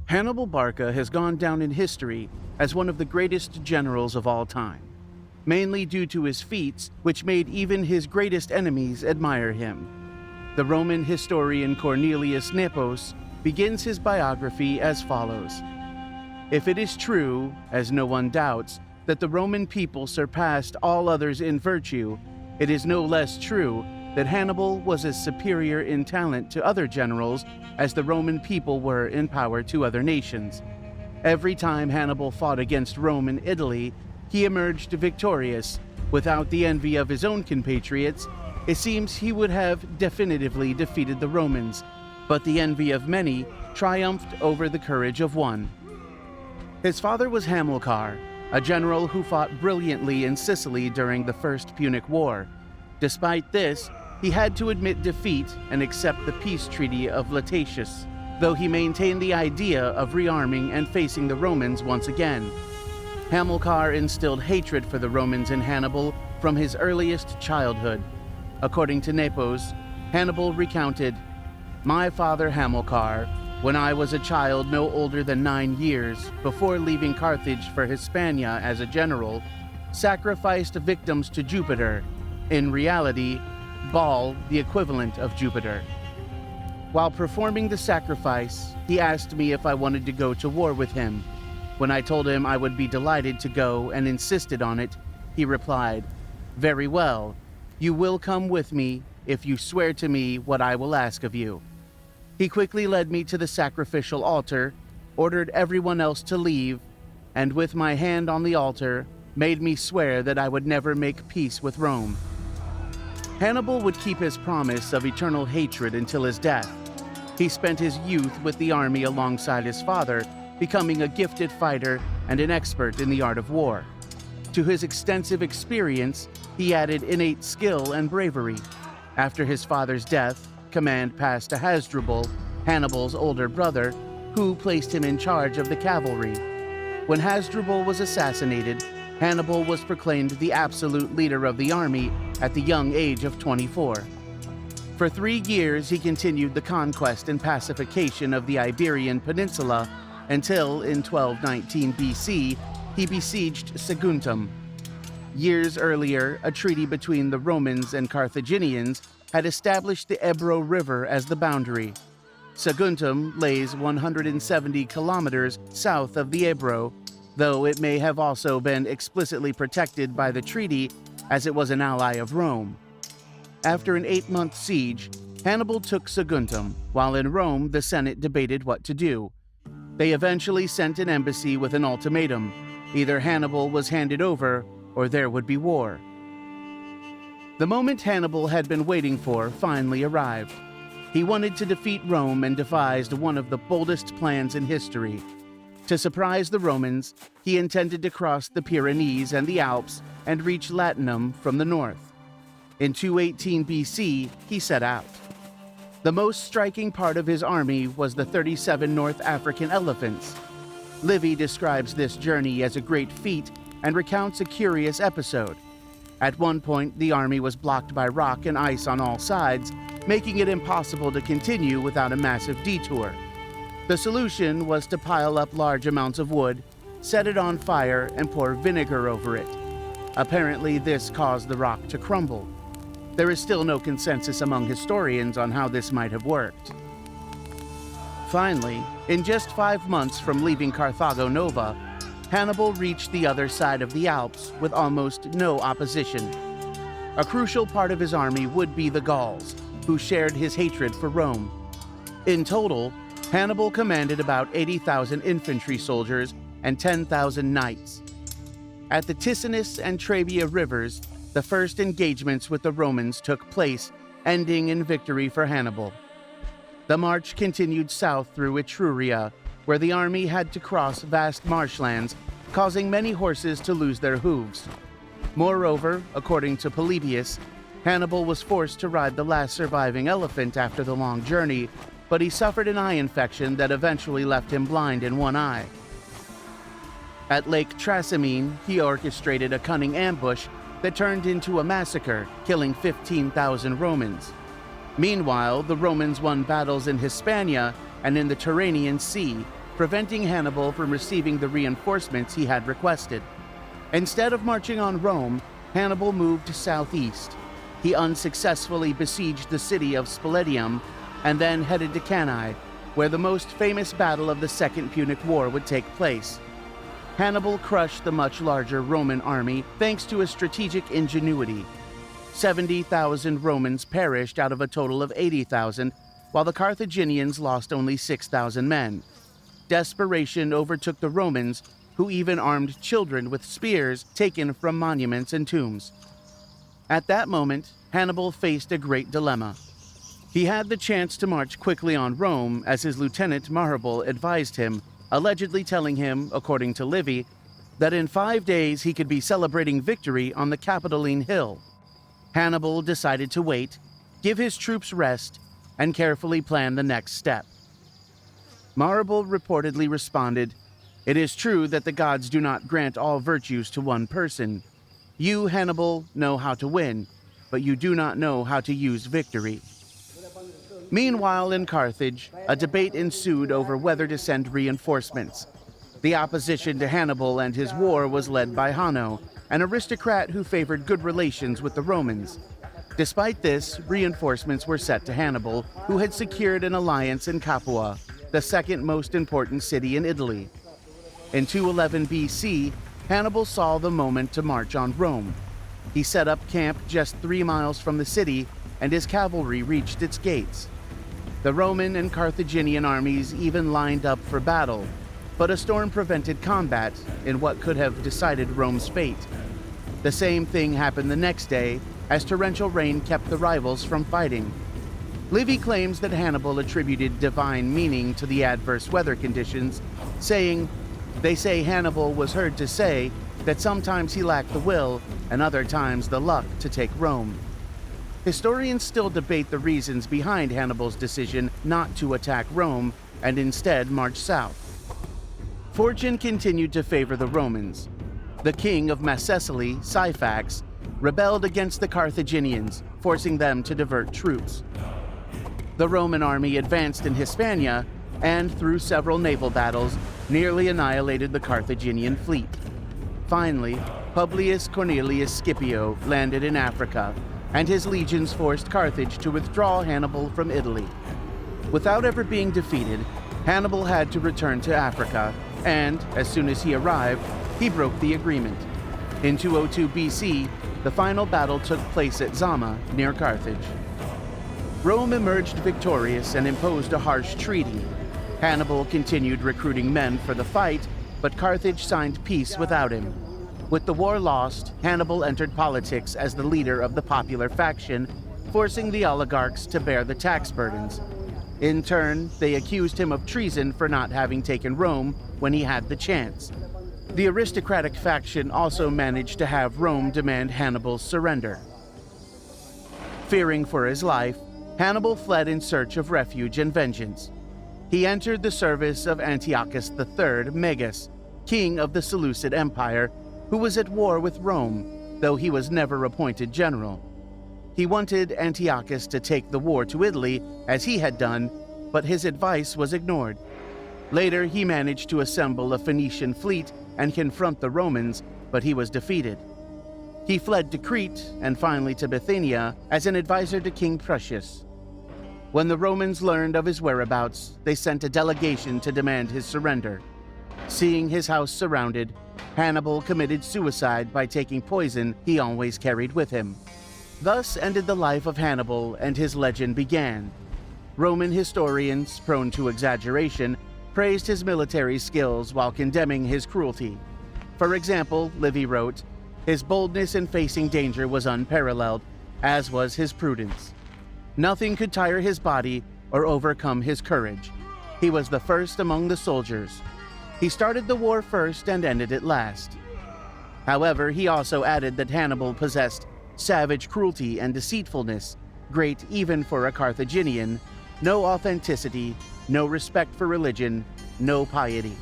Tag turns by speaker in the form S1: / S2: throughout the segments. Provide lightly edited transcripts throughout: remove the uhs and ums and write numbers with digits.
S1: Hannibal Barca has gone down in history as one of the greatest generals of all time, mainly due to his feats, which made even his greatest enemies admire him. The Roman historian Cornelius Nepos begins his biography as follows. If it is true, as no one doubts, that the Roman people surpassed all others in virtue, it is no less true that Hannibal was as superior in talent to other generals as the Roman people were in power to other nations. Every time Hannibal fought against Rome and Italy, he emerged victorious. Without the envy of his own compatriots, it seems he would have definitively defeated the Romans, but the envy of many triumphed over the courage of one. His father was Hamilcar, a general who fought brilliantly in Sicily during the First Punic War. Despite this, he had to admit defeat and accept the peace treaty of Latacius, though he maintained the idea of rearming and facing the Romans once again. Hamilcar instilled hatred for the Romans in Hannibal from his earliest childhood. According to Nepos, Hannibal recounted, "My father Hamilcar, when I was a child no older than 9 years, before leaving Carthage for Hispania as a general, sacrificed victims to Jupiter, in reality, Baal, the equivalent of Jupiter. While performing the sacrifice, he asked me if I wanted to go to war with him. When I told him I would be delighted to go and insisted on it, he replied, 'Very well, you will come with me if you swear to me what I will ask of you.' He quickly led me to the sacrificial altar, ordered everyone else to leave, and with my hand on the altar, made me swear that I would never make peace with Rome." Hannibal would keep his promise of eternal hatred until his death. He spent his youth with the army alongside his father, becoming a gifted fighter and an expert in the art of war. To his extensive experience, he added innate skill and bravery. After his father's death, command passed to Hasdrubal, Hannibal's older brother, who placed him in charge of the cavalry. When Hasdrubal was assassinated, Hannibal was proclaimed the absolute leader of the army at the young age of 24. For 3 years, he continued the conquest and pacification of the Iberian Peninsula until, in 1219 BC, he besieged Saguntum. Years earlier, a treaty between the Romans and Carthaginians had established the Ebro River as the boundary. Saguntum lays 170 kilometers south of the Ebro, though it may have also been explicitly protected by the treaty as it was an ally of Rome. After an 8-month siege, Hannibal took Saguntum, while in Rome the Senate debated what to do. They eventually sent an embassy with an ultimatum. Either Hannibal was handed over, or there would be war. The moment Hannibal had been waiting for finally arrived. He wanted to defeat Rome and devised one of the boldest plans in history. To surprise the Romans, he intended to cross the Pyrenees and the Alps and reach Latinum from the north. In 218 BC, he set out. The most striking part of his army was the 37 North African elephants. Livy describes this journey as a great feat and recounts a curious episode. At one point, the army was blocked by rock and ice on all sides, making it impossible to continue without a massive detour. The solution was to pile up large amounts of wood, set it on fire, and pour vinegar over it. Apparently, this caused the rock to crumble. There is still no consensus among historians on how this might have worked. Finally, in just 5 months from leaving Carthago Nova, Hannibal reached the other side of the Alps with almost no opposition. A crucial part of his army would be the Gauls, who shared his hatred for Rome. In total, Hannibal commanded about 80,000 infantry soldiers and 10,000 knights. At the Ticinus and Trebia rivers, the first engagements with the Romans took place, ending in victory for Hannibal. The march continued south through Etruria, where the army had to cross vast marshlands, causing many horses to lose their hooves. Moreover, according to Polybius, Hannibal was forced to ride the last surviving elephant after the long journey, but he suffered an eye infection that eventually left him blind in one eye. At Lake Trasimene, he orchestrated a cunning ambush that turned into a massacre, killing 15,000 Romans. Meanwhile, the Romans won battles in Hispania and in the Tyrrhenian Sea, preventing Hannibal from receiving the reinforcements he had requested. Instead of marching on Rome, Hannibal moved southeast. He unsuccessfully besieged the city of Spoletium and then headed to Cannae, where the most famous battle of the Second Punic War would take place. Hannibal crushed the much larger Roman army thanks to his strategic ingenuity. 70,000 Romans perished out of a total of 80,000, while the Carthaginians lost only 6,000 men. Desperation overtook the Romans, who even armed children with spears taken from monuments and tombs. At that moment, Hannibal faced a great dilemma. He had the chance to march quickly on Rome, as his lieutenant Hannibal advised him, allegedly telling him, according to Livy, that in 5 days he could be celebrating victory on the Capitoline Hill. Hannibal decided to wait, give his troops rest, and carefully plan the next step. Hannibal reportedly responded, "It is true that the gods do not grant all virtues to one person. You, Hannibal, know how to win, but you do not know how to use victory." Meanwhile, in Carthage, a debate ensued over whether to send reinforcements. The opposition to Hannibal and his war was led by Hanno, an aristocrat who favored good relations with the Romans. Despite this, reinforcements were sent to Hannibal, who had secured an alliance in Capua, the second most important city in Italy. In 211 BC, Hannibal saw the moment to march on Rome. He set up camp just 3 miles from the city, and his cavalry reached its gates. The Roman and Carthaginian armies even lined up for battle, but a storm prevented combat in what could have decided Rome's fate. The same thing happened the next day, as torrential rain kept the rivals from fighting. Livy claims that Hannibal attributed divine meaning to the adverse weather conditions, saying, "They say Hannibal was heard to say that sometimes he lacked the will and other times the luck to take Rome." Historians still debate the reasons behind Hannibal's decision not to attack Rome and instead march south. Fortune continued to favor the Romans. The king of Macecily, Syphax, rebelled against the Carthaginians, forcing them to divert troops. The Roman army advanced in Hispania and, through several naval battles, nearly annihilated the Carthaginian fleet. Finally, Publius Cornelius Scipio landed in Africa, and his legions forced Carthage to withdraw Hannibal from Italy. Without ever being defeated, Hannibal had to return to Africa, and, as soon as he arrived, he broke the agreement. In 202 BC, the final battle took place at Zama, near Carthage. Rome emerged victorious and imposed a harsh treaty. Hannibal continued recruiting men for the fight, but Carthage signed peace without him. With the war lost, Hannibal entered politics as the leader of the popular faction, forcing the oligarchs to bear the tax burdens. In turn, they accused him of treason for not having taken Rome when he had the chance. The aristocratic faction also managed to have Rome demand Hannibal's surrender. Fearing for his life, Hannibal fled in search of refuge and vengeance. He entered the service of Antiochus III Magus, king of the Seleucid Empire, who was at war with Rome, though he was never appointed general. He wanted Antiochus to take the war to Italy, as he had done, but his advice was ignored. Later, he managed to assemble a Phoenician fleet and confront the Romans, but he was defeated. He fled to Crete and finally to Bithynia as an advisor to King Prusius. When the Romans learned of his whereabouts, they sent a delegation to demand his surrender. Seeing his house surrounded, Hannibal committed suicide by taking poison he always carried with him. Thus ended the life of Hannibal, and his legend began. Roman historians, prone to exaggeration, praised his military skills while condemning his cruelty. For example, Livy wrote, "His boldness in facing danger was unparalleled, as was his prudence. Nothing could tire his body or overcome his courage. He was the first among the soldiers. He started the war first and ended it last." However, he also added that Hannibal possessed savage cruelty and deceitfulness, great even for a Carthaginian, no authenticity, no respect for religion, no piety.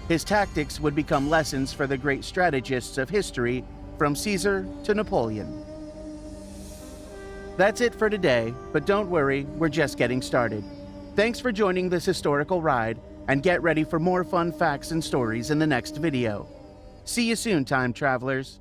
S1: His tactics would become lessons for the great strategists of history, from Caesar to Napoleon. That's it for today, but don't worry, we're just getting started. Thanks for joining this historical ride, And get ready for more fun facts and stories in the next video. See you soon, time travelers.